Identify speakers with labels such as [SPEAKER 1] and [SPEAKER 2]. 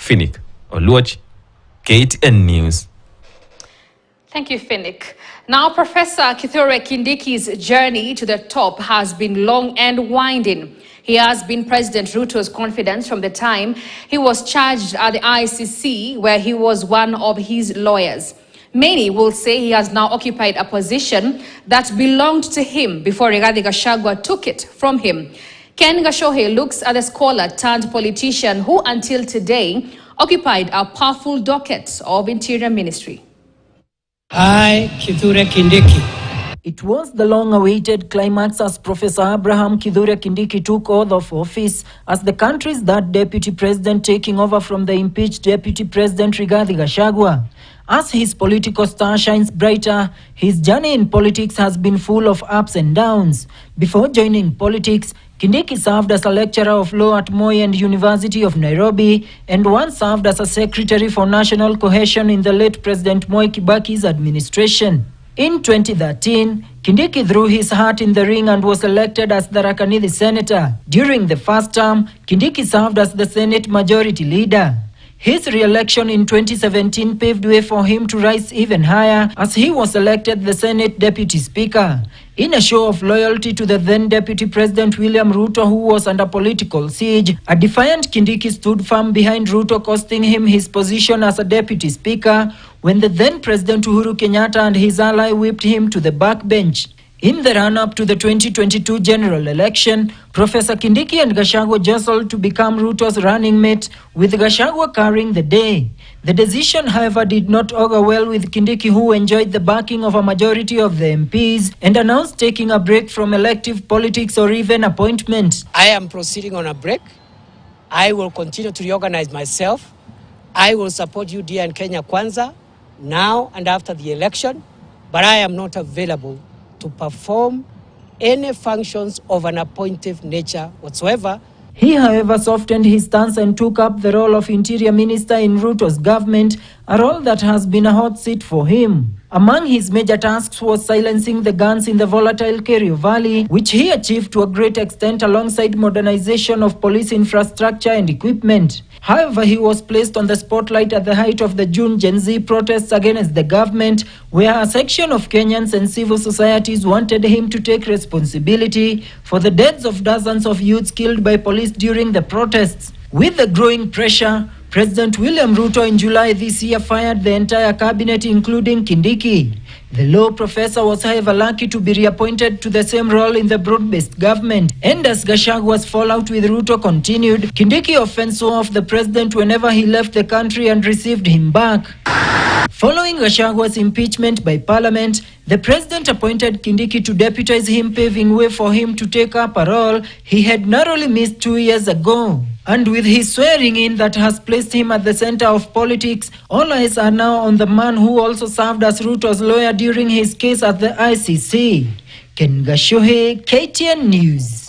[SPEAKER 1] Finnick Oluoch, KTN News.
[SPEAKER 2] Thank you, Finnick. Now, Professor Kithure Kindiki's journey to the top has been long and winding. He has been President Ruto's confidant from the time he was charged at the ICC, where he was one of his lawyers. Many will say he has now occupied a position that belonged to him before Rigathi Gachagua took it from him. Ken Gashohe looks at the scholar turned politician who until today occupied a powerful docket of Interior Ministry.
[SPEAKER 3] I, Kithure Kindiki.
[SPEAKER 4] It was the long-awaited climax as Professor Abraham Kithure Kindiki took oath of office as the country's third deputy president, taking over from the impeached deputy president Rigathi Gachagua. As his political star shines brighter, his journey in politics has been full of ups and downs. Before joining politics, Kindiki served as a lecturer of law at Moi and University of Nairobi and once served as a secretary for national cohesion in the late President Moi Kibaki's administration. In 2013, Kindiki threw his hat in the ring and was elected as the Tharaka-Nithi senator. During the first term, Kindiki served as the Senate Majority Leader. His re-election in 2017 paved way for him to rise even higher as he was elected the Senate Deputy Speaker. In a show of loyalty to the then Deputy President William Ruto, who was under political siege, a defiant Kindiki stood firm behind Ruto, costing him his position as a Deputy Speaker when the then President Uhuru Kenyatta and his ally whipped him to the backbench. In the run-up to the 2022 general election, Professor Kindiki and Gachagua jostled to become Ruto's running mate, with Gachagua carrying the day. The decision, however, did not augur well with Kindiki, who enjoyed the backing of a majority of the MPs and announced taking a break from elective politics or even appointment.
[SPEAKER 3] I am proceeding on a break. I will continue to reorganize myself. I will support UDA and Kenya Kwanza now and after the election, but I am not available to perform any functions of an appointive nature whatsoever.
[SPEAKER 4] He, however, softened his stance and took up the role of Interior Minister in Ruto's government, a role that has been a hot seat for him. Among his major tasks was silencing the guns in the volatile Kerio Valley, which he achieved to a great extent alongside modernization of police infrastructure and equipment. However, he was placed on the spotlight at the height of the June Gen Z protests against the government, where a section of Kenyans and civil societies wanted him to take responsibility for the deaths of dozens of youths killed by police during the protests. With the growing pressure, President William Ruto in July this year fired the entire cabinet, including Kindiki. The law professor was, however, lucky to be reappointed to the same role in the broad-based government. And as Gachagua's fallout with Ruto continued, Kindiki often saw off the president whenever he left the country and received him back. Following Gachagua's impeachment by Parliament, the president appointed Kindiki to deputize him, paving way for him to take up a role he had narrowly missed 2 years ago. And with his swearing in that has placed him at the center of politics, all eyes are now on the man who also served as Ruto's lawyer during his case at the ICC. Ken Gashohe, KTN News.